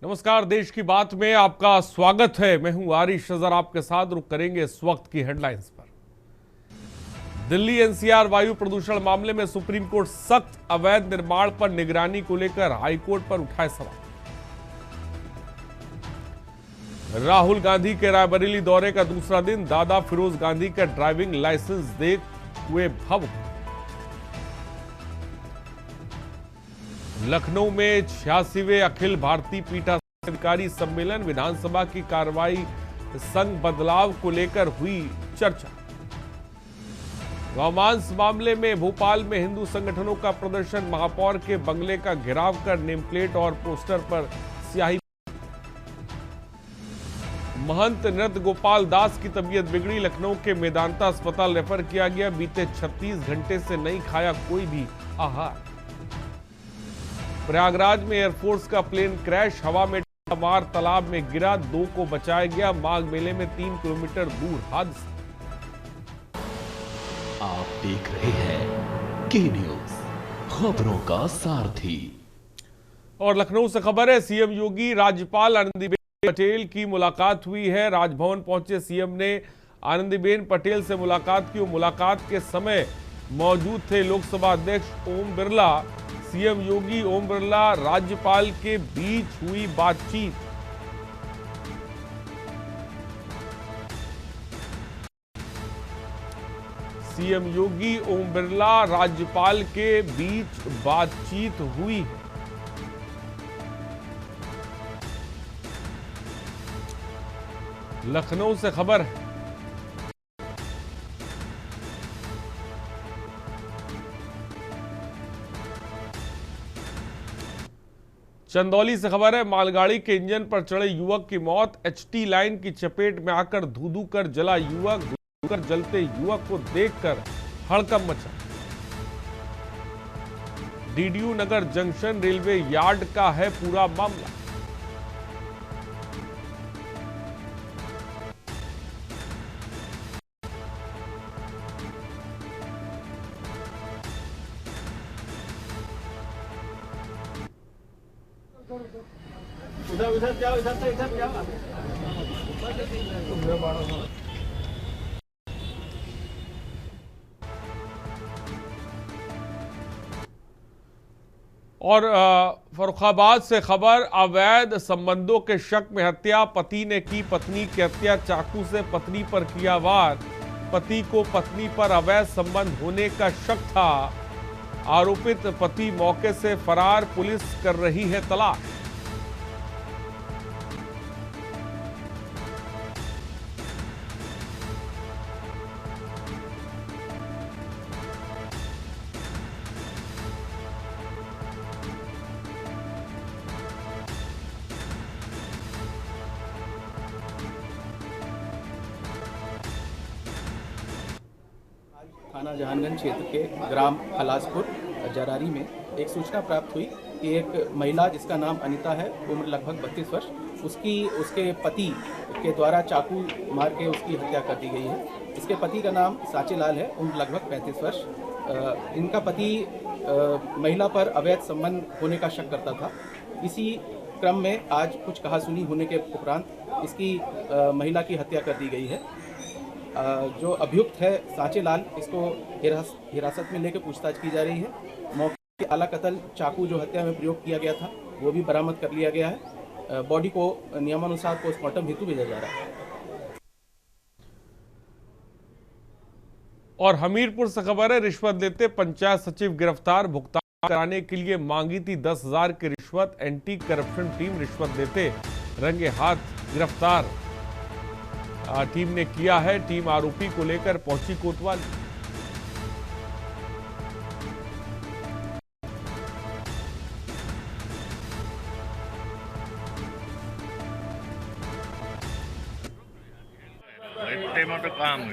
नमस्कार, देश की बात में आपका स्वागत है। मैं हूं आरिश अजहर, आपके साथ रुक करेंगे इस वक्त की हेडलाइंस पर। दिल्ली एनसीआर वायु प्रदूषण मामले में सुप्रीम कोर्ट सख्त, अवैध निर्माण पर निगरानी को लेकर हाईकोर्ट पर उठाए सवाल। राहुल गांधी के रायबरेली दौरे का दूसरा दिन, दादा फिरोज गांधी का ड्राइविंग लाइसेंस देख हुए भावुक। लखनऊ में 86वें अखिल भारतीय पीठासीन अधिकारी सम्मेलन, विधानसभा की कार्रवाई संघ बदलाव को लेकर हुई चर्चा। गौमांस मामले में भोपाल में हिंदू संगठनों का प्रदर्शन, महापौर के बंगले का घेराव कर नेमप्लेट और पोस्टर पर स्याही। महंत नृत्य गोपाल दास की तबीयत बिगड़ी, लखनऊ के मेदांता अस्पताल रेफर किया गया। बीते 36 घंटे से नहीं खाया कोई भी आहार। प्रयागराज में एयरफोर्स का प्लेन क्रैश, हवा में मार तालाब में गिरा, 2 को बचाया गया। माघ मेले में 3 किलोमीटर दूर हादसा। आप देख रहे हैं के न्यूज, खबरों का सारथी। और लखनऊ से खबर है, सीएम योगी राज्यपाल आनंदीबेन पटेल की मुलाकात हुई है। राजभवन पहुंचे सीएम ने आनंदीबेन पटेल से मुलाकात की। मुलाकात के समय मौजूद थे लोकसभा अध्यक्ष ओम बिरला। सीएम योगी, ओम बिरला, राज्यपाल के बीच हुई बातचीत। सीएम योगी, ओम बिरला, राज्यपाल के बीच बातचीत हुई। लखनऊ से खबर है, चंदौली से खबर है, मालगाड़ी के इंजन पर चढ़े युवक की मौत, एचटी लाइन की चपेट में आकर धू-धू कर जला युवक। धू कर जलते युवक को देखकर हड़कंप मचा। डीडीयू नगर जंक्शन रेलवे यार्ड का है पूरा मामला। उधर जाओ, इधर से इधर जाओ। और फर्रुखाबाद से खबर, अवैध संबंधों के शक में हत्या, पति ने की पत्नी की हत्या, चाकू से पत्नी पर किया वार। पति को पत्नी पर अवैध संबंध होने का शक था। आरोपित पति मौके से फरार, पुलिस कर रही है तलाश। थाना जहानगंज क्षेत्र के ग्राम खलासपुर जरारी में एक सूचना प्राप्त हुई कि एक महिला जिसका नाम अनीता है, उम्र लगभग 32 वर्ष, उसके पति के द्वारा चाकू मार के उसकी हत्या कर दी गई है। इसके पति का नाम साचेलाल है, उम्र लगभग 35 वर्ष। इनका पति महिला पर अवैध संबंध होने का शक करता था। इसी क्रम में आज कुछ कहासुनी होने के उपरांत इसकी महिला की हत्या कर दी गई है। जो अभियुक्त है साचेलाल, इसको हिरासत में लेकर पूछताछ की जा रही है। मौके पर आला कत्ल चाकू जो हत्या में प्रयोग किया गया था वो भी बरामद कर लिया गया है। बॉडी को नियमानुसार पोस्टमार्टम हेतु भेजा जा रहा है। और हमीरपुर से खबर है, रिश्वत लेते पंचायत सचिव गिरफ्तार, भुगतान कराने के लिए मांगी थी 10,000 की रिश्वत। एंटी करप्शन टीम रिश्वत देते रंगे हाथ गिरफ्तार टीम ने किया है। टीम आरोपी को लेकर पहुंची कोतवाली।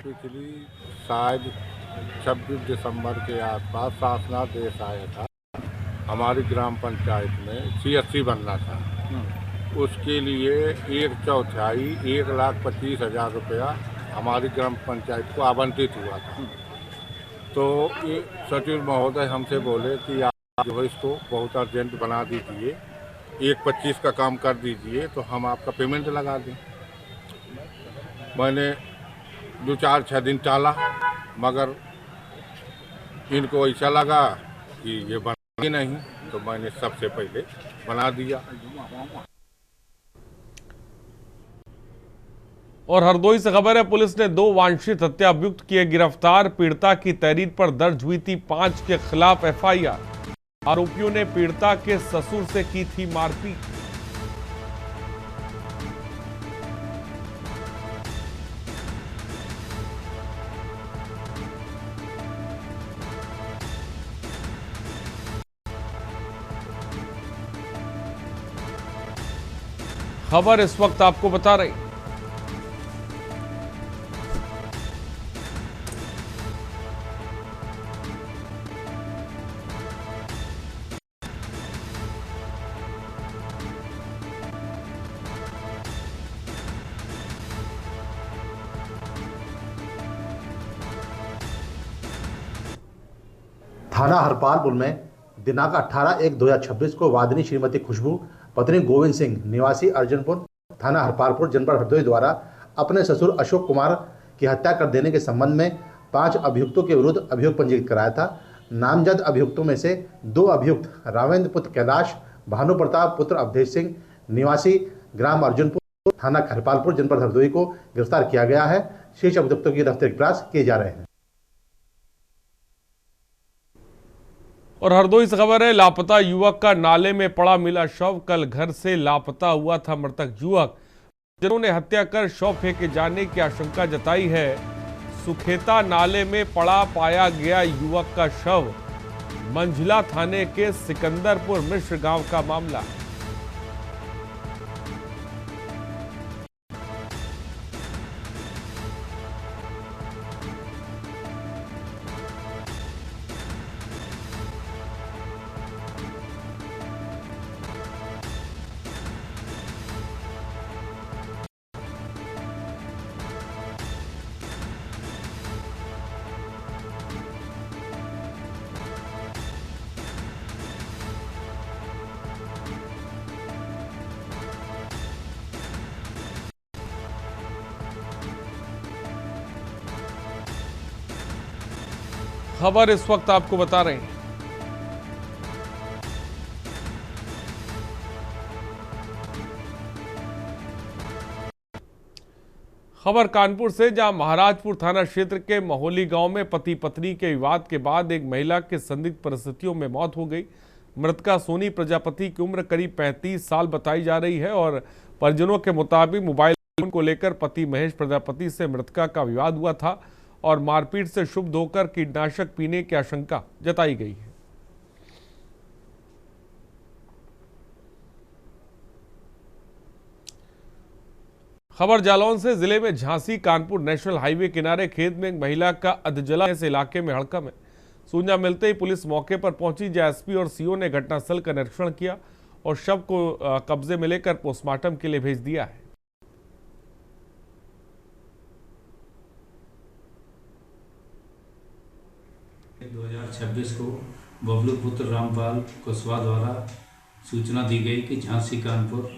पिछली शायद 26 दिसंबर के आसपास शासनादेश देश आया था। हमारी ग्राम पंचायत में CSC बनना था। उसके लिए 1/4 1,25,000 रुपया हमारी ग्राम पंचायत को आवंटित हुआ था। तो सचिव महोदय हमसे बोले कि आप जो है इसको बहुत अर्जेंट बना दीजिए 1:25 का काम कर दीजिए तो हम आपका पेमेंट लगा दें। मैंने 2-4-6 दिन टाला, मगर इनको ऐसा लगा कि ये बनेगी नहीं, तो मैंने सबसे पहले बना दिया। और हरदोई से खबर है, पुलिस ने 2 वांछित हत्या अभियुक्त किए गिरफ्तार। पीड़िता की तहरीर पर दर्ज हुई थी 5 के खिलाफ एफआईआर। आरोपियों ने पीड़िता के ससुर से की थी मारपीट। खबर इस वक्त आपको बता रही। थाना हरपालपुर में दिनांक 18/1/2026 को वादिनी श्रीमती खुशबू पत्नी गोविंद सिंह निवासी अर्जुनपुर थाना हरपालपुर जनपद हरदोई द्वारा अपने ससुर अशोक कुमार की हत्या कर देने के संबंध में 5 अभियुक्तों के विरुद्ध अभियोग पंजीकृत कराया था। नामजद अभियुक्तों में से 2 अभियुक्त रावेंद्र पुत्र कैलाश, भानु प्रताप पुत्र अवधेश सिंह निवासी ग्राम अर्जुनपुर थाना हरपालपुर जनपद हरदोई को गिरफ्तार किया गया है। शेष अभियुक्तों की गिरफ्तारी के प्रयास किए जा रहे हैं। और हरदोई से खबर है, लापता युवक का नाले में पड़ा मिला शव। कल घर से लापता हुआ था मृतक युवक, जिन्होंने हत्या कर शव फेंके जाने की आशंका जताई है। सुखेता नाले में पड़ा पाया गया युवक का शव। मंझला थाने के सिकंदरपुर मिश्र गांव का मामला। खबर इस वक्त आपको बता रहे हैं। खबर कानपुर से, जहां महाराजपुर थाना क्षेत्र के महोली गांव में पति पत्नी के विवाद के बाद एक महिला के संदिग्ध परिस्थितियों में मौत हो गई। मृतका सोनी प्रजापति की उम्र करीब 35 साल बताई जा रही है और परिजनों के मुताबिक मोबाइल फोन को लेकर पति महेश प्रजापति से मृतका का विवाद हुआ था और मारपीट से क्षुब्ध होकर कीटनाशक पीने की आशंका जताई गई है। खबर जालौन से, जिले में झांसी कानपुर नेशनल हाईवे किनारे खेत में एक महिला का अधजला से इलाके में हड़कंप है। सूचना मिलते ही पुलिस मौके पर पहुंची। एसपी और सीओ ने घटनास्थल का निरीक्षण किया और शव को कब्जे में लेकर पोस्टमार्टम के लिए भेज दिया है। 2026 को बबलू पुत्र रामपाल कुशवाहा द्वारा सूचना दी गई कि झांसी कानपुर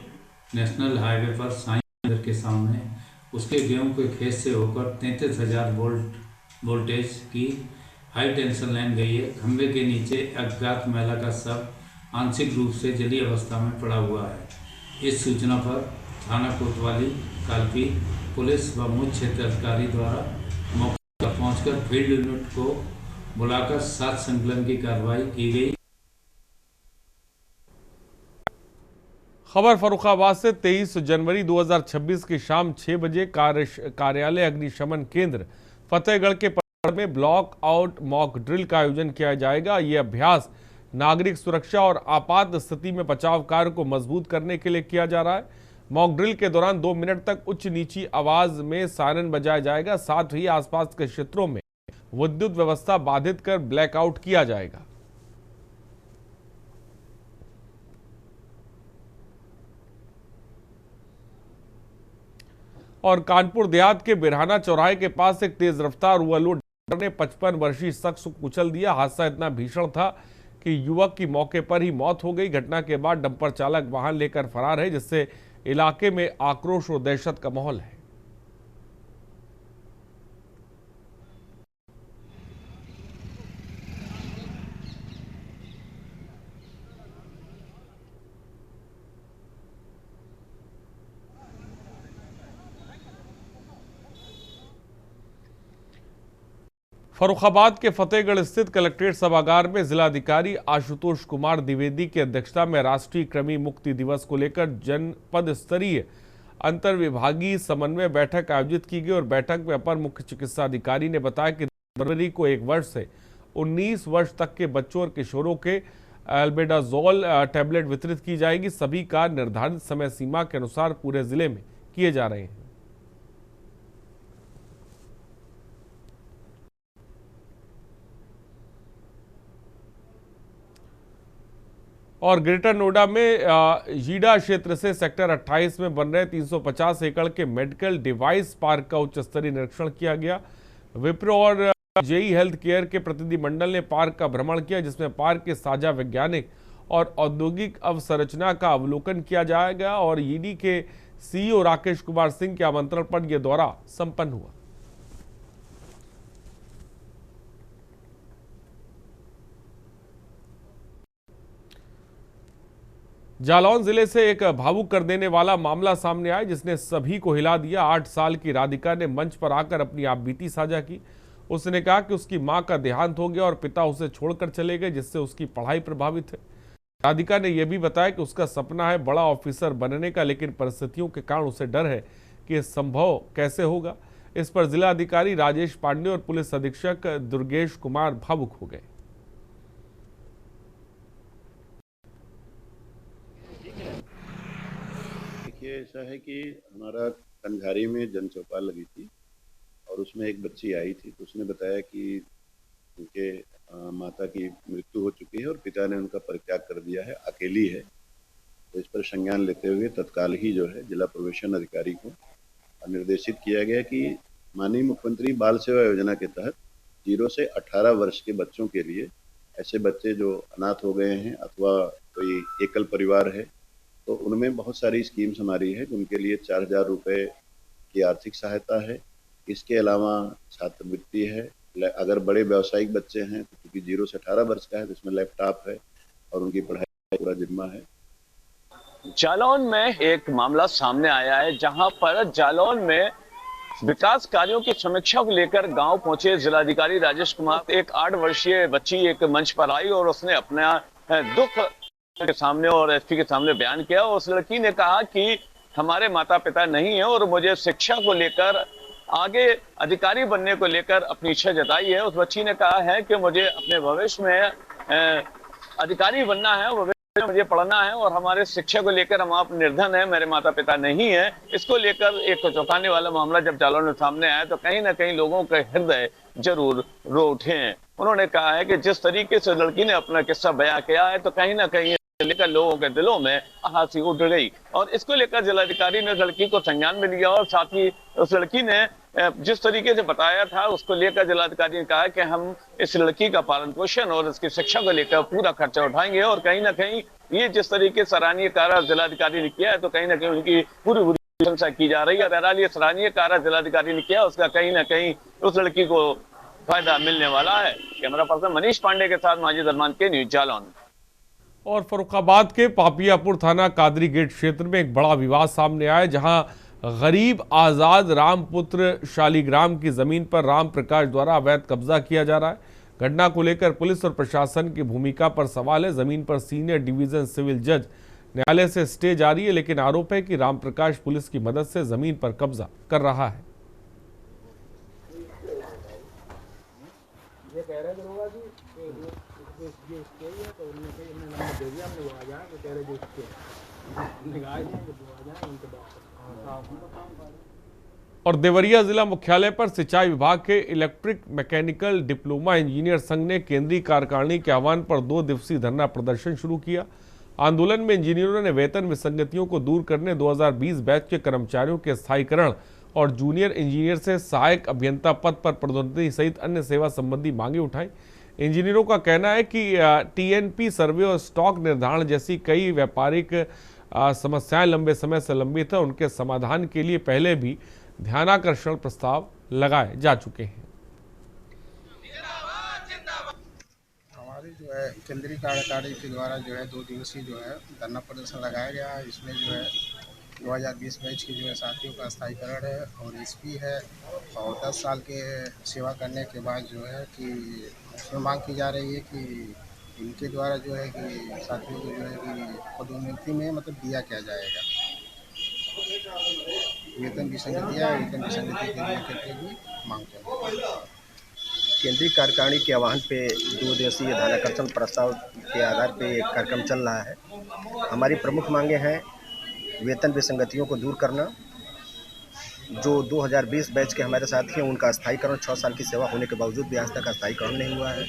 नेशनल हाईवे पर साईं मंदिर के सामने उसके गेहूं के खेत से होकर 33,000 वोल्टेज की हाई टेंशन लाइन गई है। खंभे के नीचे अज्ञात महिला का शव आंशिक रूप से जली अवस्था में पड़ा हुआ है। इस सूचना पर थाना कोतवाली कालपी पुलिस व मुख्य क्षेत्र अधिकारी द्वारा मौके पर पहुंचकर फील्ड यूनिट को बुलाकर साथ संकलन की कार्रवाई की गई। खबर फर्रुखाबाद से, 23 जनवरी 2026 की शाम 6 बजे कार्यालय अग्निशमन केंद्र फतेहगढ़ के परिसर में ब्लॉक आउट मॉक ड्रिल का आयोजन किया जाएगा। यह अभ्यास नागरिक सुरक्षा और आपात स्थिति में बचाव कार्य को मजबूत करने के लिए किया जा रहा है। मॉक ड्रिल के दौरान 2 मिनट तक उच्च नीची आवाज में सायरन बजाया जाएगा। साथ ही आसपास के क्षेत्रों में विद्युत व्यवस्था बाधित कर ब्लैकआउट किया जाएगा। और कानपुर देहात के बिरहाना चौराहे के पास एक तेज रफ्तार ओवरलोड ने 55 वर्षीय शख्स को कुचल दिया। हादसा इतना भीषण था कि युवक की मौके पर ही मौत हो गई। घटना के बाद डंपर चालक वाहन लेकर फरार है, जिससे इलाके में आक्रोश और दहशत का माहौल है। फर्रुखाबाद के फतेहगढ़ स्थित कलेक्ट्रेट सभागार में जिलाधिकारी आशुतोष कुमार द्विवेदी की अध्यक्षता में राष्ट्रीय कृमि मुक्ति दिवस को लेकर जनपद स्तरीय अंतर विभागीय समन्वय बैठक आयोजित की गई और बैठक में अपर मुख्य चिकित्सा अधिकारी ने बताया कि फरवरी को 1 वर्ष से 19 वर्ष तक के बच्चों और किशोरों के एल्बेंडाजोल टैबलेट वितरित की जाएगी। सभी कार्य निर्धारित समय सीमा के अनुसार पूरे जिले में किए जा रहे हैं। और ग्रेटर नोएडा में जीडा क्षेत्र से सेक्टर 28 में बन रहे 350 एकड़ के मेडिकल डिवाइस पार्क का उच्च स्तरीय निरीक्षण किया गया। विप्रो और जेई हेल्थ केयर के प्रतिनिधिमंडल ने पार्क का भ्रमण किया, जिसमें पार्क के साझा वैज्ञानिक और औद्योगिक अवसंरचना का अवलोकन किया जाएगा और ईडी के सीईओ राकेश कुमार सिंह के आमंत्रण पर यह दौरा संपन्न हुआ। जालौन जिले से एक भावुक कर देने वाला मामला सामने आया, जिसने सभी को हिला दिया। 8 साल की राधिका ने मंच पर आकर अपनी आपबीती साझा की। उसने कहा कि उसकी मां का देहांत हो गया और पिता उसे छोड़कर चले गए, जिससे उसकी पढ़ाई प्रभावित है। राधिका ने यह भी बताया कि उसका सपना है बड़ा ऑफिसर बनने का, लेकिन परिस्थितियों के कारण उसे डर है कि यह संभव कैसे होगा। इस पर जिला अधिकारी राजेश पांडे और पुलिस अधीक्षक दुर्गेश कुमार भावुक हो गए। ऐसा है कि हमारा कंधारी में जन चौपाल लगी थी और उसमें एक बच्ची आई थी, तो उसने बताया कि उनके माता की मृत्यु हो चुकी है और पिता ने उनका परित्याग कर दिया है, अकेली है। तो इस पर संज्ञान लेते हुए तत्काल ही जो है जिला प्रोबेशन अधिकारी को निर्देशित किया गया कि माननीय मुख्यमंत्री बाल सेवा योजना के तहत 0 से 18 वर्ष के बच्चों के लिए, ऐसे बच्चे जो अनाथ हो गए हैं अथवा कोई एकल परिवार है, तो उनमें बहुत सारी स्कीम्स हमारी है जिनके लिए 4000 रुपये की आर्थिक सहायता है। इसके अलावा छात्रवृत्ति है। अगर बड़े व्यावसायिक बच्चे हैं तो क्योंकि 0 से 18 वर्ष का है तो इसमें लैपटॉप है और उनकी पढ़ाई का पूरा जिम्मा है। जालौन में एक मामला सामने आया है, जहां पर जालौन में विकास कार्यों की समीक्षा को लेकर गांव पहुंचे जिलाधिकारी राजेश कुमार। एक 8 वर्षीय बच्ची एक मंच पर आई और उसने अपना दुख के सामने और एसपी के सामने बयान किया। उस लड़की ने कहा कि हमारे माता पिता नहीं है और मुझे शिक्षा को लेकर, आगे अधिकारी बनने को लेकर अपनी इच्छा जताई है। उस बच्ची ने कहा है कि मुझे अपने भविष्य में अधिकारी बनना है, भविष्य में मुझे पढ़ना है और हमारे शिक्षा को लेकर हम आप निर्धन है, मेरे माता पिता नहीं है। इसको लेकर एक चौंकाने वाला मामला जब जालौन में सामने आया तो कहीं ना कहीं लोगों के हृदय जरूर रो उठे हैं। उन्होंने कहा है कि जिस तरीके से लड़की ने अपना किस्सा बयां किया है तो कहीं ना कहीं लेकर लोगों के दिलों में हंसी उठ गई और इसको लेकर जिलाधिकारी ने लड़की को संज्ञान में लिया और साथ ही उस लड़की ने जिस तरीके से बताया था उसको लेकर जिलाधिकारी ने कहा कि हम इस लड़की का पालन पोषण और इसकी शिक्षा को लेकर पूरा खर्चा उठाएंगे। और कहीं ना कहीं ये जिस तरीके से सराहनीय कार्य जिलाधिकारी ने किया है तो कहीं ना कहीं उनकी पूरी प्रशंसा की जा रही है। बहरहाल ये सराहनीय कार्य जिलाधिकारी ने किया, उसका कहीं ना कहीं उस लड़की को फायदा मिलने वाला है। कैमरा पर्सन मनीष पांडे के साथ माजिद अरमान के न्यूज जालौन। और फर्रुखाबाद के पापियापुर थाना कादरी गेट क्षेत्र में एक बड़ा विवाद सामने आया, जहां गरीब आजाद रामपुत्र शालीग्राम की जमीन पर राम प्रकाश द्वारा अवैध कब्जा किया जा रहा है। घटना को लेकर पुलिस और प्रशासन की भूमिका पर सवाल है। जमीन पर सीनियर डिवीजन सिविल जज न्यायालय से स्टे जारी है, लेकिन आरोप है कि राम प्रकाश पुलिस की मदद से जमीन पर कब्जा कर रहा है। और देवरिया जिला मुख्यालय पर सिंचाई विभाग के इलेक्ट्रिक मैकेनिकल डिप्लोमा इंजीनियर संघ ने केंद्रीय कार्यकारिणी के आह्वान पर 2 दिवसीय धरना प्रदर्शन शुरू किया। आंदोलन में इंजीनियरों ने वेतन विसंगतियों को दूर करने, 2020 बैच के कर्मचारियों के स्थायीकरण और जूनियर इंजीनियर से सहायक अभियंता पद पर पदोन्नति सहित अन्य सेवा संबंधी मांगे उठाई। इंजीनियरों का कहना है कि टीएनपी सर्वे और स्टॉक निर्धारण जैसी कई व्यापारिक समस्याएं लंबे समय से लंबित है। उनके समाधान के लिए पहले भी ध्यानाकर्षण प्रस्ताव लगाए जा चुके हैं। हमारे जो है केंद्रीय कार्यकारिणी के द्वारा जो है 2 दिवसीय जो है धरना प्रदर्शन लगाया गया है। इसमें जो है 2020 बैच के जो है साथियों का स्थायीकरण है और एसपी है और 10 साल के सेवा करने के बाद जो है कि उसमें मांग की जा रही है कि इनके द्वारा जो है कि साथियों को जो है कि पदोन्नति में मतलब दिया क्या जाएगा, वेतन विसंगति के लिए भी मांग कर केंद्रीय कार्यकारिणी के आह्वान पे 2 दिवसीय ध्यानाकर्षण प्रस्ताव के आधार पे एक कार्यक्रम चल रहा है। हमारी प्रमुख मांगे हैं वेतन विसंगतियों को दूर करना, जो 2020 बैच के हमारे साथी हैं उनका स्थायीकरण 6 साल की सेवा होने के बावजूद भी आज तक स्थायीकरण नहीं हुआ है।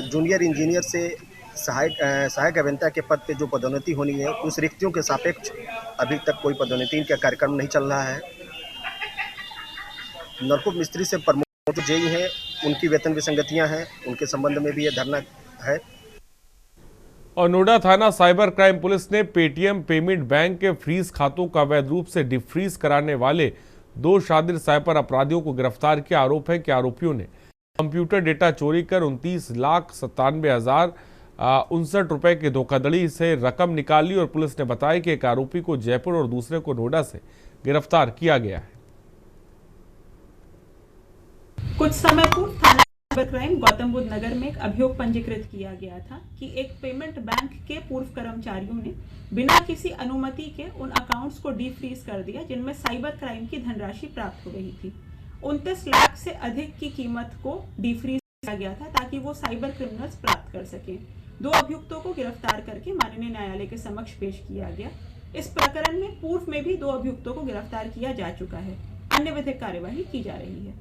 जूनियर इंजीनियर से सहायक अभियंता के पद पे जो पदोन्नति होनी है उस रिक्तियों के सापेक्ष अभी तक कोई पदोन्नति का कार्यक्रम नहीं चल रहा है। नलकूप मिस्त्री से प्रमुख जेई हैं उनकी वेतन विसंगतियां हैं, उनके संबंध में भी ये धरना है। और नोएडा थाना साइबर क्राइम पुलिस ने पेटीएम पेमेंट बैंक के फ्रीज खातों का अवैध रूप से डिफ्रीज कराने वाले 2 शातिर साइबर अपराधियों को गिरफ्तार किया। आरोप है कि आरोपियों ने कंप्यूटर डेटा चोरी कर 29,97,059 रुपए की धोखाधड़ी से रकम निकाली और पुलिस ने बताया कि एक आरोपी को जयपुर और दूसरे को नोएडा से गिरफ्तार किया गया है। कुछ समय पूर्व थाना साइबर क्राइम गौतम बुद्ध नगर में एक अभियोग पंजीकृत किया गया था कि एक पेमेंट बैंक के पूर्व कर्मचारियों ने बिना किसी अनुमति के उन अकाउंट्स को डीफ्रीज कर दिया जिनमें साइबर क्राइम की धनराशि प्राप्त हो रही थी। 29 लाख से अधिक की कीमत को डीफ्रीज किया गया था ताकि वो साइबर क्रिमिनल्स प्राप्त कर सकें। 2 अभियुक्तों को गिरफ्तार करके माननीय न्यायालय के समक्ष पेश किया गया। इस प्रकरण में पूर्व में भी 2 अभियुक्तों को गिरफ्तार किया जा चुका है। अन्य विधिक कार्यवाही की जा रही है।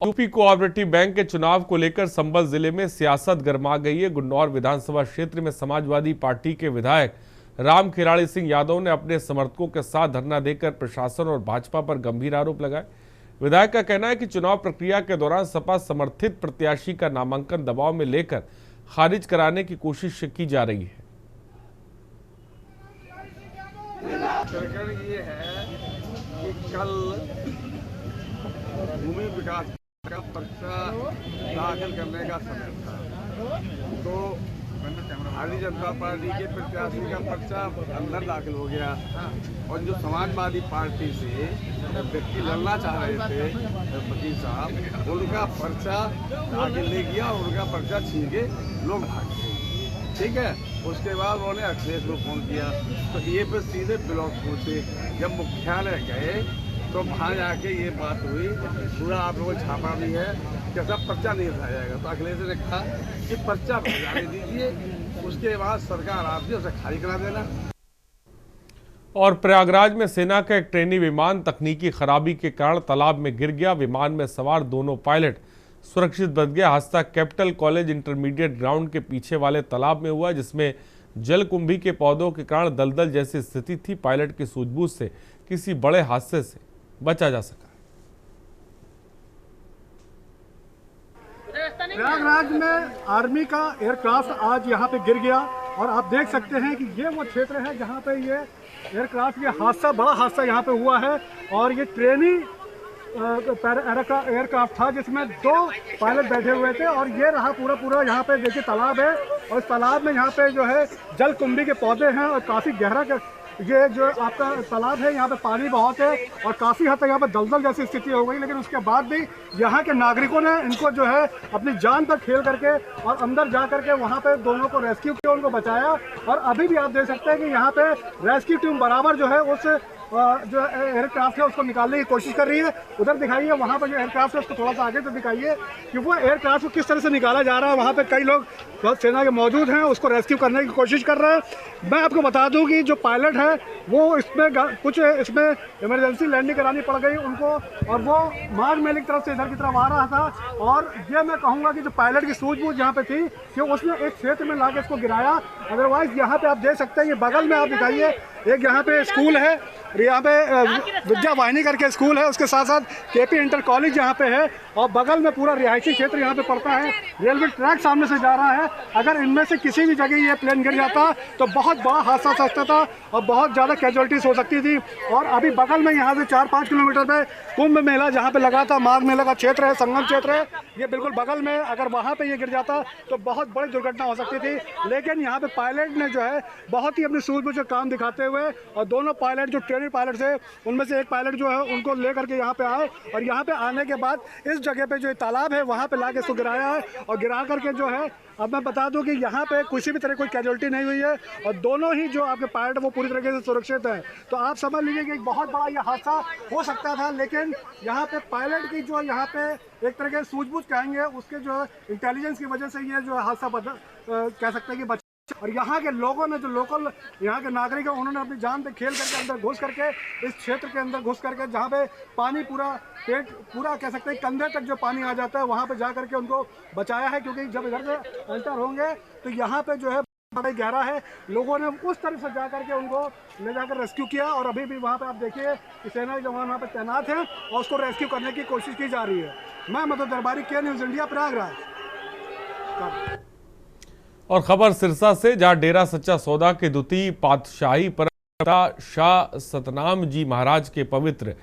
यूपी कोऑपरेटिव बैंक के चुनाव को लेकर संभल जिले में सियासत गरमा गई है। गुन्नौर विधानसभा क्षेत्र में समाजवादी पार्टी के विधायक राम खिलाड़ी सिंह यादव ने अपने समर्थकों के साथ धरना देकर प्रशासन और भाजपा पर गंभीर आरोप लगाए। विधायक का कहना है कि चुनाव प्रक्रिया के दौरान सपा समर्थित प्रत्याशी का नामांकन दबाव में लेकर खारिज कराने की कोशिश की जा रही है। ये है कि कल भूमि विकास का पर्चा दाखिल करने का समय था, तो भारतीय जनता पार्टी के प्रत्याशी का पर्चा अंदर दाखिल हो गया और जो समाजवादी पार्टी से व्यक्ति लड़ना चाह रहे थे वकील साहब, उनका पर्चा दाखिल नहीं किया और उनका पर्चा छीन के लोग भाग गए। ठीक है, उसके बाद उन्होंने अखिलेश को फोन किया तो ये फिर सीधे ब्लॉक पहुंचे। जब मुख्यालय गए तो वहाँ जाके ये बात हुई, पूरा आप लोगों को छापा भी है, कैसा पर्चा नहीं उठाया जाएगा। तो अखिलेश ने कहा कि पर्चा जाने दीजिए, उसके बाद सरकार आपसे उसे खाली करा देना। और प्रयागराज में सेना का एक ट्रेनी विमान तकनीकी खराबी के कारण तालाब में गिर गया। विमान में सवार दोनों पायलट सुरक्षित बच गया। हादसा कैपिटल कॉलेज इंटरमीडिएट ग्राउंड के पीछे वाले तालाब में हुआ, जिसमें जलकुंभी के पौधों के कारण दलदल जैसी स्थिति थी। पायलट की सूझबूझ से किसी बड़े हादसे से बचा जा सका। प्रयागराज में आर्मी का एयरक्राफ्ट आज यहाँ पे गिर गया और आप देख सकते हैं कि ये वो क्षेत्र है जहाँ पे ये एयरक्राफ्ट, ये हादसा, बड़ा हादसा यहाँ पे हुआ है। और ये ट्रेनी एयरक्राफ्ट था जिसमें 2 पायलट बैठे हुए थे और ये रहा पूरा यहाँ पे देखिए तालाब है और इस तालाब में यहाँ पे जो है जलकुंभी के पौधे हैं और काफ़ी गहरा ये जो आपका तालाब है, यहाँ पे पानी बहुत है और काफ़ी हद तक यहाँ पे दलदल जैसी स्थिति हो गई। लेकिन उसके बाद भी यहाँ के नागरिकों ने इनको जो है अपनी जान पर खेल करके और अंदर जा करके वहाँ पे दोनों को रेस्क्यू किया, उनको बचाया। और अभी भी आप देख सकते हैं कि यहाँ पे रेस्क्यू टीम बराबर जो है उस जो एयरक्राफ्ट है उसको निकालने की कोशिश कर रही है। उधर दिखाइए, वहाँ पर जो एयरक्राफ्ट है उसको थोड़ा सा आगे से दिखाइए कि वो एयरक्राफ्ट को किस तरह से निकाला जा रहा है। वहाँ पे कई लोग सेना के मौजूद हैं, उसको रेस्क्यू करने की कोशिश कर रहे हैं। मैं आपको बता दूं कि जो पायलट है वो इसमें इमरजेंसी लैंडिंग करानी पड़ गई उनको और वो मार्ग मेले की तरफ से इधर की तरफ आ रहा था। और ये मैं कहूँगा कि जो पायलट की सूझबूझ यहाँ पे थी कि उसने एक क्षेत्र में ला के इसको गिराया। अदरवाइज यहाँ पे आप देख सकते हैं, ये बगल में आप दिखाइए, एक यहाँ पे स्कूल है यहाँ पे विद्या वाहिनी करके स्कूल है, उसके साथ साथ केपी इंटर कॉलेज यहाँ पे है और बगल में पूरा रिहायशी क्षेत्र यहाँ पे पड़ता है। रेलवे ट्रैक सामने से जा रहा है। अगर इनमें से किसी भी जगह ये प्लेन गिर जाता तो बहुत बड़ा हादसा हो सकता था और बहुत ज़्यादा कैजुअलिटीज हो सकती थी। और अभी बगल में यहाँ से 4-5 किलोमीटर पे कुंभ मेला जहाँ पे लगा था, माघ मेला का क्षेत्र है, संगम क्षेत्र है, ये बिल्कुल बगल में। अगर वहाँ पे ये गिर जाता तो बहुत बड़ी दुर्घटना हो सकती थी। लेकिन यहाँ पे पायलट ने जो है बहुत ही अपनी सूझबूझ से काम दिखाते हुए, और दोनों पायलट जो ट्रेनिंग पायलट थे उनमें से एक पायलट जो है उनको ले करके यहाँ पे आए और यहाँ पे आने के बाद इस जगह पे जो तालाब है वहाँ पे लाके इसको गिराया है। और गिरा करके जो है, अब मैं बता दूं कि यहाँ पे किसी भी तरह कोई कैजुअलिटी नहीं हुई है और दोनों ही जो आपके पायलट वो पूरी तरीके से सुरक्षित हैं। तो आप समझ लीजिए कि एक बहुत बड़ा ये हादसा हो सकता था, लेकिन यहाँ पे पायलट की जो यहाँ पे एक तरह के सूझबूझ कहेंगे, उसके जो इंटेलिजेंस की वजह से ये जो हादसा कह सकते हैं कि बचा। और यहाँ के लोगों ने, जो लोकल यहाँ के नागरिक हैं, उन्होंने अपनी जान पे खेल करके अंदर घुस करके, इस क्षेत्र के अंदर घुस करके, जहाँ पे पानी पूरा पेट पूरा कह सकते हैं कंधे तक जो पानी आ जाता है, वहाँ पे जा करके उनको बचाया है। क्योंकि जब इधर से एंटर होंगे तो यहाँ पे जो है बड़ा गहरा है। लोगों ने उस तरफ से जा करके उनको ले जाकर रेस्क्यू किया और अभी भी वहाँ पे आप देखिए कि सेना के जवान वहाँ पे तैनात हैं और उसको रेस्क्यू करने की कोशिश की जा रही है। मैं मधु दरबारी, के न्यूज़ इंडिया, प्रयागराज। और खबर सिरसा से, जहां डेरा सच्चा सौदा के द्वितीय पातशाही परंपरा शाह सतनाम जी महाराज के पवित्र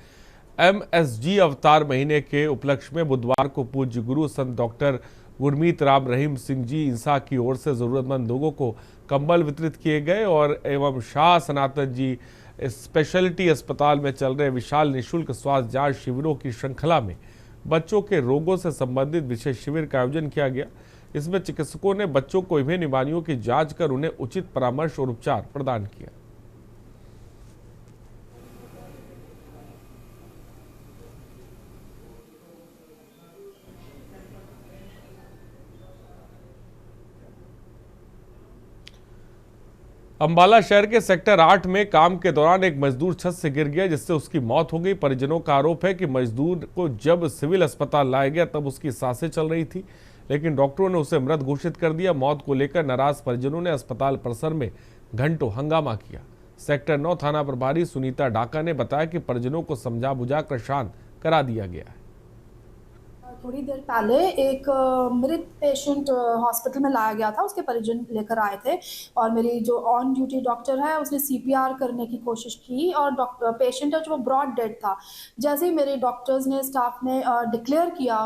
MSG अवतार महीने के उपलक्ष्य में बुधवार को पूज्य गुरु संत डॉक्टर गुरमीत राम रहीम सिंह जी इंसा की ओर से जरूरतमंद लोगों को कंबल वितरित किए गए और एवं शाह सनातन जी स्पेशलिटी अस्पताल में चल रहे विशाल निःशुल्क स्वास्थ्य जांच शिविरों की श्रृंखला में बच्चों के रोगों से संबंधित विशेष शिविर का आयोजन किया गया। इसमें चिकित्सकों ने बच्चों को विभिन्न बीमारियों की जांच कर उन्हें उचित परामर्श और उपचार प्रदान किया। अंबाला शहर के सेक्टर 8 में काम के दौरान एक मजदूर छत से गिर गया, जिससे उसकी मौत हो गई। परिजनों का आरोप है कि मजदूर को जब सिविल अस्पताल लाया गया तब उसकी सांसें चल रही थी, लेकिन डॉक्टरों ने उसे मृत घोषित कर दिया। मौत को लेकर नाराज परिजनों ने अस्पताल परिसर में घंटों हंगामा किया। सेक्टर 9 थाना प्रभारी सुनीता डाका ने बताया कि परिजनों को समझा बुझाकर शांत करा दिया गया है। थोड़ी देर पहले एक मृत पेशेंट हॉस्पिटल में लाया गया था, उसके परिजन लेकर आए थे और मेरी जो ऑन ड्यूटी डॉक्टर है उसने CPR करने की कोशिश की और डॉक्टर पेशेंट है जो ब्रॉड डेड था। जैसे ही मेरे डॉक्टर्स ने, स्टाफ ने डिक्लेयर किया,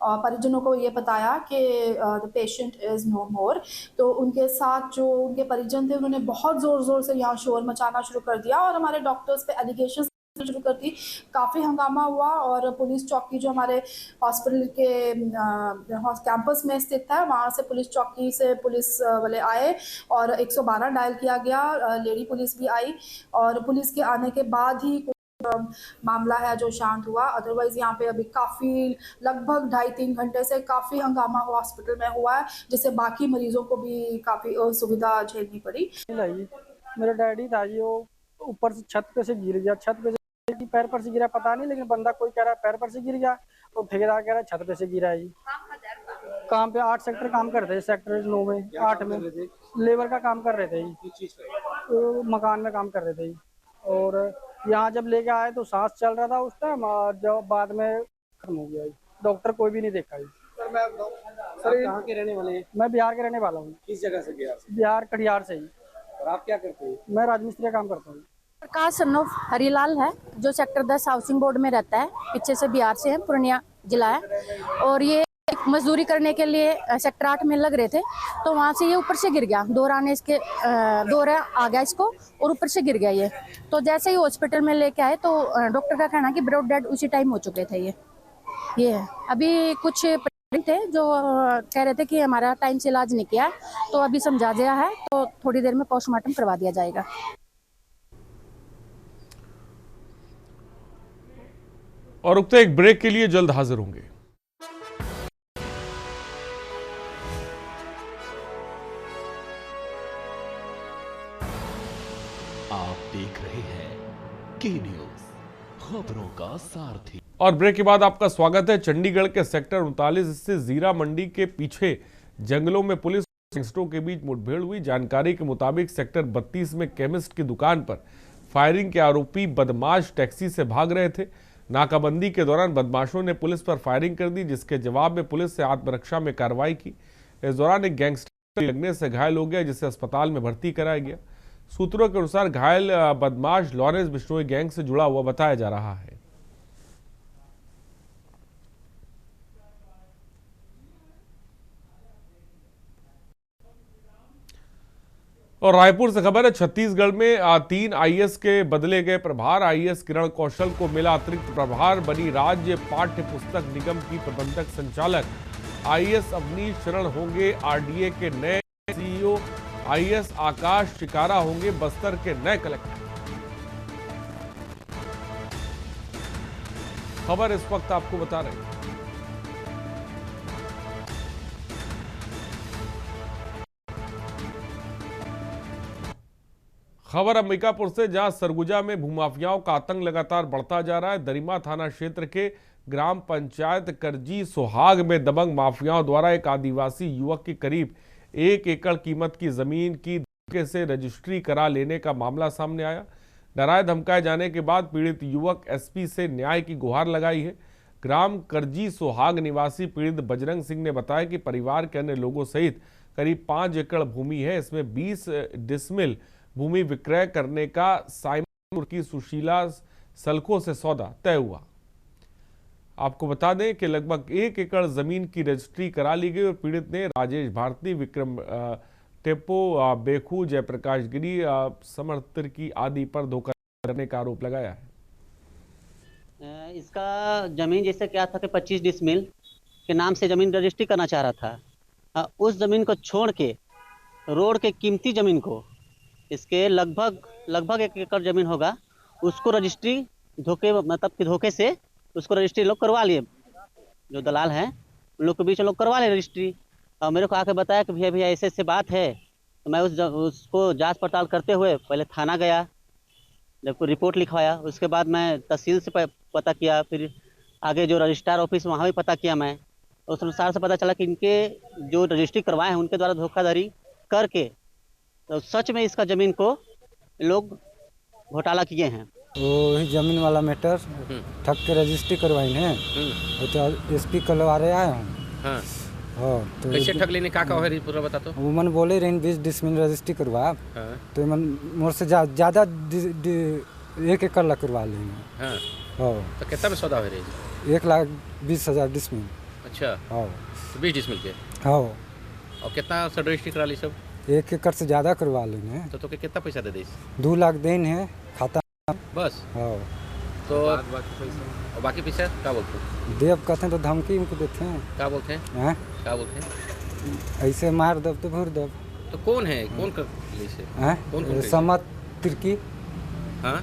परिजनों को ये बताया कि द पेशेंट इज़ नो मोर, तो उनके साथ जो उनके परिजन थे उन्होंने बहुत ज़ोर से यहाँ शोर मचाना शुरू कर दिया और हमारे डॉक्टर्स पे एलिगेशन शुरू कर दी। काफ़ी हंगामा हुआ और पुलिस चौकी जो हमारे हॉस्पिटल के कैंपस में स्थित है, वहाँ से पुलिस चौकी से पुलिस वाले आए और 112 डायल किया गया। लेडी पुलिस भी आई और पुलिस के आने के बाद ही मामला है जो शांत हुआ। अदरवाइज यहाँ पे अभी काफ़ी लगभग 2.5-3 घंटे से काफ़ी हंगामा हॉस्पिटल में हुआ है, जिससे बाकी मरीजों को भी काफ़ी असुविधा झेलनी पड़ी। मेरा डैडी था जी, वो ऊपर से छत पे से गिर गया। छत पे से पैर पर से गिरा पता नहीं, लेकिन बंदा कोई कह रहा है पैर पर से गिर गया और ठेकेदार कह रहा है छत पे से गिरा है जी। काम पे 8 सेक्टर काम करते थे, सेक्टर 9 में 8 में लेबर का काम कर रहे थे जी, तो मकान में काम कर रहे थे जी। और यहाँ जब लेके आए तो सांस चल रहा था उस टाइम, और जब बाद में खत्म हो गया जी। डॉक्टर कोई भी नहीं देखा जी। सर कहाँ के रहने वाले हैं? मैं बिहार के रहने वाला हूँ। किस जगह से? बिहार कटिहार से ही। और आप क्या करते हैं? मैं राजमिस्त्री का काम करता हूँ। प्रकाश सन्नोफ हरीलाल है, जो सेक्टर 10 हाउसिंग बोर्ड में रहता है। पीछे से बिहार से है, पूर्णिया जिला है और ये मजदूरी करने के लिए सेक्टर 8 में लग रहे थे, तो वहाँ से ये ऊपर से गिर गया। दौरा आ गया इसको और ऊपर से गिर गया ये। तो जैसे ही हॉस्पिटल में लेके आए तो डॉक्टर का कहना कि ब्रॉड डेड उसी टाइम हो चुके थे ये है। अभी कुछ थे जो कह रहे थे कि हमारा टाइम से इलाज नहीं किया, तो अभी समझा दिया है, तो थोड़ी देर में पोस्टमार्टम करवा दिया जाएगा। और रुकते एक ब्रेक के लिए, जल्द हाजिर होंगे। आप देख रहे हैं के न्यूज़, खबरों का सारथी। और ब्रेक के बाद आपका स्वागत है। चंडीगढ़ के सेक्टर 39 स्थित जीरा मंडी के पीछे जंगलों में पुलिस और गैंगस्टरों के बीच मुठभेड़ हुई। जानकारी के मुताबिक सेक्टर 32 में केमिस्ट की दुकान पर फायरिंग के आरोपी बदमाश टैक्सी से भाग रहे थे। नाकाबंदी के दौरान बदमाशों ने पुलिस पर फायरिंग कर दी, जिसके जवाब में पुलिस से आत्मरक्षा में कार्रवाई की। इस दौरान एक गैंगस्टर लगने से घायल हो गया, जिसे अस्पताल में भर्ती कराया गया। सूत्रों के अनुसार घायल बदमाश लॉरेंस बिश्नोई गैंग से जुड़ा हुआ बताया जा रहा है। और रायपुर से खबर है, छत्तीसगढ़ में 3 आईएएस के बदले गए प्रभार। आईएएस किरण कौशल को मिला अतिरिक्त प्रभार, बनी राज्य पाठ्य पुस्तक निगम की प्रबंधक संचालक। आईएएस अवनीश शरण होंगे आरडीए के नए सीईओ। आईएएस आकाश शिकारा होंगे बस्तर के नए कलेक्टर। खबर इस वक्त आपको बता रहे हैं। खबर अंबिकापुर से, जहां सरगुजा में भूमाफियाओं का आतंक लगातार बढ़ता जा रहा है। दरिमा थाना क्षेत्र के ग्राम पंचायत करजी सोहाग में दबंग माफियाओं द्वारा एक आदिवासी युवक की करीब 1 एकड़ कीमत की जमीन की धोखे से रजिस्ट्री करा लेने का मामला सामने आया। डराए धमकाए जाने के बाद पीड़ित युवक एसपी से न्याय की गुहार लगाई है। ग्राम करजी सोहाग निवासी पीड़ित बजरंग सिंह ने बताया कि परिवार के अन्य लोगों सहित करीब 5 एकड़ भूमि है। इसमें 20 डिसमिल भूमि विक्रय करने का साइमपुर की सुशीला सलखों से सौदा तय हुआ। आपको बता दें कि लगभग 1 एकड़ जमीन की रजिस्ट्री करा ली गई और पीड़ित ने राजेश भारती, विक्रम टेपो, बेखू, जयप्रकाश गिरी, समर्थ की आदि पर धोखा करने का आरोप लगाया है। इसका जमीन जैसे क्या था कि 25 डिसमिल के नाम से जमीन रजिस्ट्री करना चाह रहा था। उस जमीन को छोड़ के रोड के कीमती जमीन को, इसके लगभग 1 एकड़ जमीन होगा, उसको रजिस्ट्री धोखे से उसको रजिस्ट्री लोग करवा लिए। जो दलाल हैं उन लोग के बीच में लोग करवा ले रजिस्ट्री। और मेरे को आके बताया कि भैया ऐसे बात है। तो मैं उसको जांच पड़ताल करते हुए पहले थाना गया, जब को रिपोर्ट लिखवाया। उसके बाद मैं तहसील से पता किया, फिर आगे जो रजिस्ट्रार ऑफिस वहाँ भी पता किया मैं। उस अनुसार से पता चला कि इनके जो रजिस्ट्री करवाए हैं उनके द्वारा धोखाधड़ी करके तो सच में इसका जमीन को लोग घोटाला किए हैं। वो ही जमीन वाला मैटर ठग के रजिस्ट्री करवाई है। तो एसपी करवा रहे आए हम। हाँ, तो कैसे ठग लेने का है पूरा बता तो। वो मन बोले रहे 20 डिसमिल रजिस्ट्री करवा। तो मन मोर से ज्यादा 1 एकड़ ला करवा लेंगे। हाँ, तो कितना में सौदा हो रही? 1,20,000 डिसमिल। अच्छा, हाँ, 20 डिसमिल के। हाँ, और कितना रजिस्ट्री करा ली सब? 1 एकड़ से ज्यादा करवा लेंगे। तो कितना पैसा दे दी? 2 लाख देन है खाता बस। हाँ, तो और बाकी पैसा क्या बोलते हैं? देव कहते हैं तो धमकी उनको देते हैं। क्या बोलते हैं? क्या बोलते हैं? ऐसे मार दब तो भर दब। तो कौन है? कौन कर कौन समत तिर्की। हाँ,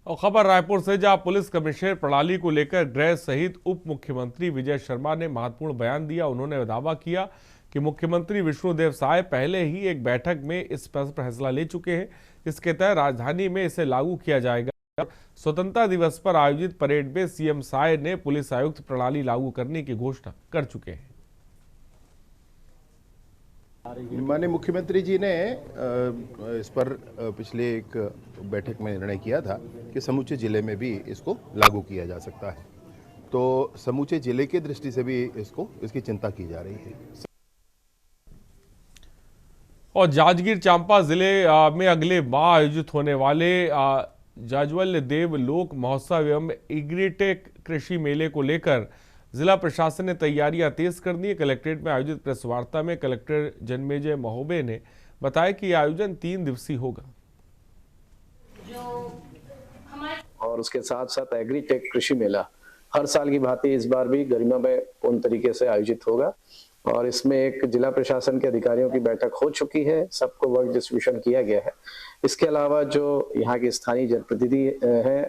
और खबर रायपुर से, जहां पुलिस कमिश्नर प्रणाली को लेकर गृह सहित उप मुख्यमंत्री विजय शर्मा ने महत्वपूर्ण बयान दिया। उन्होंने दावा किया कि मुख्यमंत्री विष्णुदेव साय पहले ही एक बैठक में इस पर फैसला ले चुके हैं। इसके तहत राजधानी में इसे लागू किया जाएगा। स्वतंत्रता दिवस पर आयोजित परेड में सीएम साय ने पुलिस आयुक्त प्रणाली लागू करने की घोषणा कर चुके हैं। माननीय मुख्यमंत्री जी ने इस पर पिछले एक बैठक में निर्णय किया था कि समूचे जिले में भी इसको लागू किया जा सकता है। तो समूचे जिले की दृष्टि से भी इसकी चिंता की जा रही है। और जांजगीर चांपा जिले में अगले माह आयोजित होने वाले जाज्वल्य देव लोक महोत्सव एवं एग्रीटेक कृषि मेले को लेकर जिला प्रशासन ने तैयारियां तेज कर दी है। कलेक्ट्रेट में आयोजित प्रेस वार्ता में कलेक्टर जन्मेजय महोबे ने बताया कि यह आयोजन 3 दिवसीय होगा। और उसके साथ साथ एग्रीटेक कृषि मेला हर साल की भांति इस बार भी गरिमामय पूर्ण तरीके से आयोजित होगा। और इसमें एक जिला प्रशासन के अधिकारियों की बैठक हो चुकी है, सबको वर्क डिस्ट्रीब्यूशन किया गया है। इसके अलावा जो यहाँ के स्थानीय जनप्रतिनिधि हैं,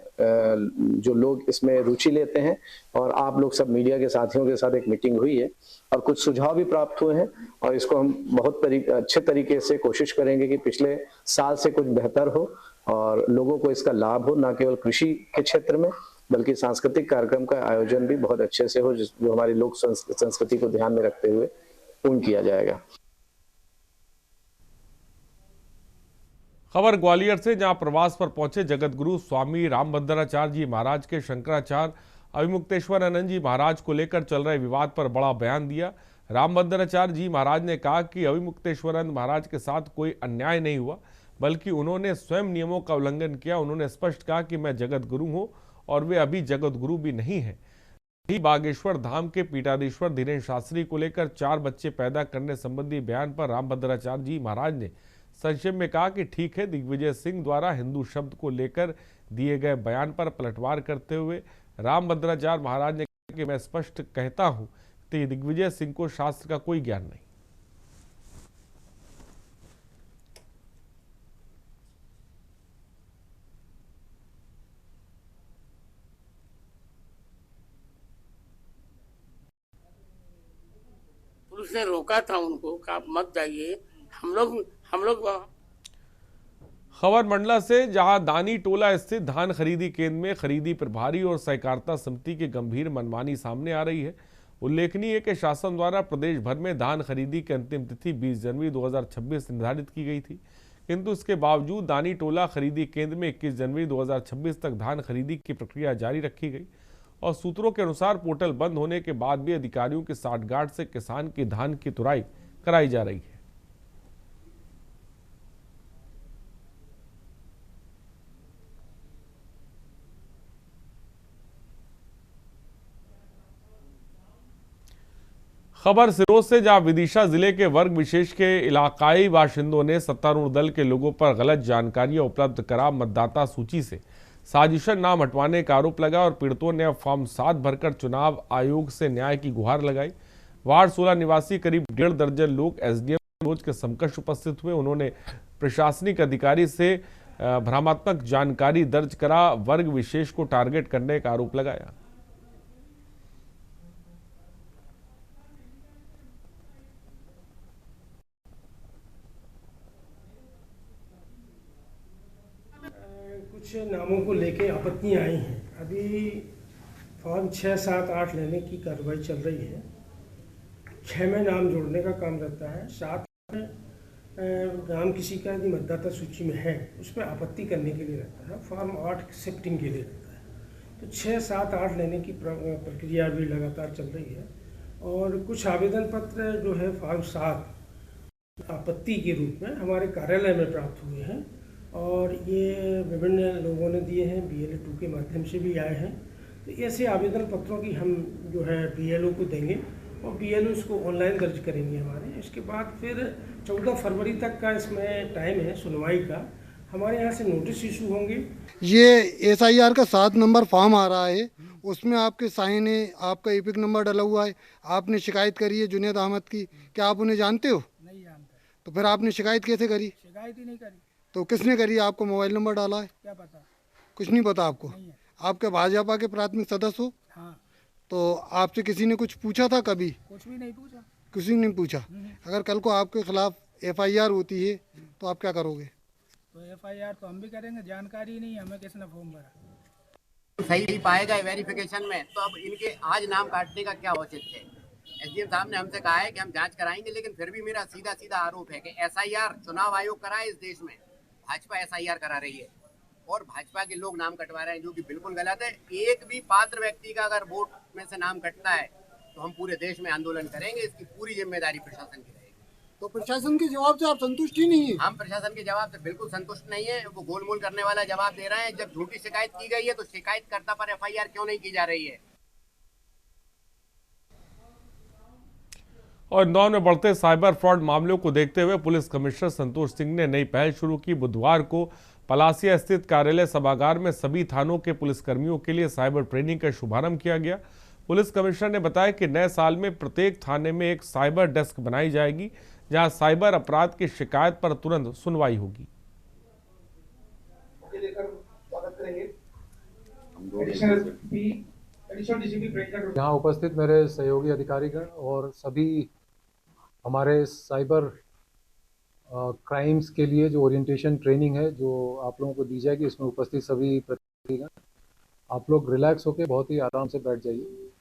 जो लोग इसमें रुचि लेते हैं, और आप लोग सब मीडिया के साथियों के साथ एक मीटिंग हुई है और कुछ सुझाव भी प्राप्त हुए हैं। और इसको हम बहुत अच्छे तरीके से कोशिश करेंगे कि पिछले साल से कुछ बेहतर हो और लोगों को इसका लाभ हो, न केवल कृषि के क्षेत्र में बल्कि सांस्कृतिक कार्यक्रम का आयोजन भी बहुत अच्छे से हो, जो हमारी लोक संस्कृति को ध्यान में रखते हुए पूर्ण किया जाएगा। खबर ग्वालियर से, जहां प्रवास पर पहुंचे जगत गुरु स्वामी रामभद्राचार्य जी महाराज के शंकराचार्य अभिमुक्तेश्वरानंद जी महाराज को लेकर चल रहे विवाद पर बड़ा बयान दिया। रामभद्राचार्य जी महाराज ने कहा कि अभिमुक्तेश्वरानंद महाराज के साथ कोई अन्याय नहीं हुआ, बल्कि उन्होंने स्वयं नियमों का उल्लंघन किया। उन्होंने स्पष्ट कहा कि मैं जगत गुरु हूं और वे अभी जगत गुरु भी नहीं है। बागेश्वर धाम के पीठाधीश्वर धीरेन्द्र शास्त्री को लेकर 4 बच्चे पैदा करने संबंधी बयान पर रामभद्राचार्य जी महाराज ने संक्षेप में कहा कि ठीक है, दिग्विजय सिंह द्वारा हिंदू शब्द को लेकर दिए गए बयान पर पलटवार करते हुए रामभद्राचार्य महाराज ने कहा कि मैं स्पष्ट कहता हूं कि दिग्विजय सिंह को शास्त्र का कोई ज्ञान नहीं। पुलिस ने रोका था उनको कि आप मत जाइए। हम लोग खबर मंडला से, जहां दानी टोला स्थित धान खरीदी केंद्र में खरीदी प्रभारी और सहकारिता समिति की गंभीर मनमानी सामने आ रही है। उल्लेखनीय है कि शासन द्वारा प्रदेश भर में धान खरीदी की अंतिम तिथि 20 जनवरी 2026 निर्धारित की गई थी, किंतु इसके बावजूद दानी टोला खरीदी केंद्र में 21 जनवरी 2026 तक धान खरीदी की प्रक्रिया जारी रखी गई और सूत्रों के अनुसार पोर्टल बंद होने के बाद भी अधिकारियों की साठगांठ से किसान की धान की तुराई कराई जा रही है। खबर सिरोज से, जहां विदिशा जिले के वर्ग विशेष के इलाकाई बाशिंदों ने सत्तारूढ़ दल के लोगों पर गलत जानकारियां उपलब्ध करा मतदाता सूची से साजिशन नाम हटवाने का आरोप लगा और पीड़ितों ने अब फॉर्म 7 भरकर चुनाव आयोग से न्याय की गुहार लगाई। वार्ड 16 निवासी करीब 1.5 दर्जन लोग एसडीएम रोज के समकक्ष उपस्थित हुए। उन्होंने प्रशासनिक अधिकारी से भ्रामक जानकारी दर्ज करा वर्ग विशेष को टारगेट करने का आरोप लगाया। कुछ नामों को लेके आपत्तियां आई हैं। अभी फॉर्म 6, 7, 8 लेने की कार्रवाई चल रही है। 6 में नाम जोड़ने का काम रहता है। 7 में नाम किसी का यदि मतदाता सूची में है उसमें आपत्ति करने के लिए रहता है। फॉर्म 8 शिफ्टिंग के लिए रहता है। तो 6, 7, 8 लेने की प्रक्रिया भी लगातार चल रही है और कुछ आवेदन पत्र जो है फॉर्म 7 आपत्ति के रूप में हमारे कार्यालय में प्राप्त हुए हैं और ये विभिन्न लोगों ने दिए हैं, BLO 2 के माध्यम से भी आए हैं। तो ऐसे आवेदन पत्रों की हम जो है BLO को देंगे और BLO इसको ऑनलाइन दर्ज करेंगे हमारे। इसके बाद फिर 14 फरवरी तक का इसमें टाइम है सुनवाई का। हमारे यहाँ से नोटिस इशू होंगे। ये SIR का 7 नंबर फॉर्म आ रहा है, उसमें आपके साइन है, आपका EPIC नंबर डला हुआ है। आपने शिकायत करी है जुनेद अहमद की, क्या आप उन्हें जानते हो? नहीं जानते। तो फिर आपने शिकायत कैसे करी? शिकायत ही नहीं करी। तो किसने करी? आपको मोबाइल नंबर डाला है? क्या पता? कुछ नहीं पता आपको? नहीं है। आपके भाजपा के प्राथमिक सदस्य हो? हाँ। तो आपसे किसी ने कुछ पूछा था कभी? कुछ भी नहीं पूछा। किसी ने नहीं पूछा। अगर कल को आपके खिलाफ FIR होती है तो आप क्या करोगे? तो FIR तो हम भी करेंगे, जानकारी नहीं है हमें किसने फॉर्म भरा। सही पाएगा वेरिफिकेशन में, तो अब इनके आज नाम काटने का क्या औचित्य है? SDM साहब ने हमसे कहा है कि हम जांच कराएंगे, लेकिन फिर भी मेरा सीधा आरोप है कि SIR चुनाव आयोग करा है इस देश में, भाजपा SIR करा रही है और भाजपा के लोग नाम कटवा रहे हैं, जो कि बिल्कुल गलत है। एक भी पात्र व्यक्ति का अगर वोट में से नाम कटता है तो हम पूरे देश में आंदोलन करेंगे। इसकी पूरी जिम्मेदारी प्रशासन की रहेगी। तो प्रशासन के जवाब से आप संतुष्ट ही नहीं है? हम प्रशासन के जवाब से बिल्कुल संतुष्ट नहीं है। वो गोलमोल करने वाला जवाब दे रहे हैं। जब झूठी शिकायत की गई है तो शिकायतकर्ता पर FIR क्यों नहीं की जा रही है? और इंदौर में बढ़ते साइबर फ्रॉड मामलों को देखते हुए पुलिस कमिश्नर संतोष सिंह ने नई पहल शुरू की। बुधवार को पलासिया स्थित कार्यालय सभागार में सभी थानों के पुलिसकर्मियों के लिए साइबर ट्रेनिंग का शुभारंभ किया गया। पुलिस कमिश्नर ने बताया कि नए साल में प्रत्येक थाने में एक साइबर डेस्क बनाई जाएगी, जहां साइबर अपराध की शिकायत पर तुरंत सुनवाई होगी। यहाँ उपस्थित मेरे सहयोगी अधिकारीगण और सभी हमारे साइबर क्राइम्स के लिए जो ओरिएंटेशन ट्रेनिंग है जो आप लोगों को दी जाएगी, इसमें उपस्थित सभी प्रतिनिधिगण, आप लोग रिलैक्स होकर बहुत ही आराम से बैठ जाइए।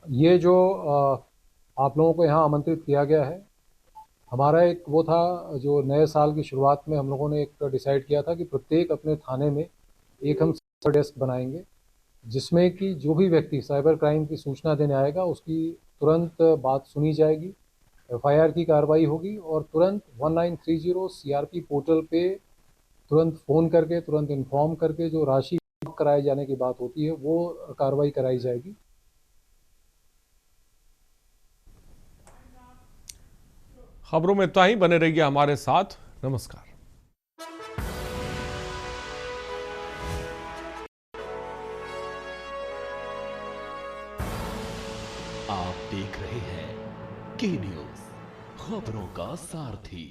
ये जो आप लोगों को यहाँ आमंत्रित किया गया है, हमारा एक वो था जो नए साल की शुरुआत में हम लोगों ने एक डिसाइड किया था कि प्रत्येक अपने थाने में एक हम साइबर डेस्क बनाएंगे, जिसमें कि जो भी व्यक्ति साइबर क्राइम की सूचना देने आएगा उसकी तुरंत बात सुनी जाएगी, एफआईआर की कार्रवाई होगी और तुरंत 1930 सीआरपी पोर्टल पे तुरंत फ़ोन करके तुरंत इन्फॉर्म करके जो राशि कराए जाने की बात होती है वो कार्रवाई कराई जाएगी। खबरों में इतना ही, बने रहिए हमारे साथ। नमस्कार। आप देख रहे हैं के न्यूज़, खबरों का सारथी।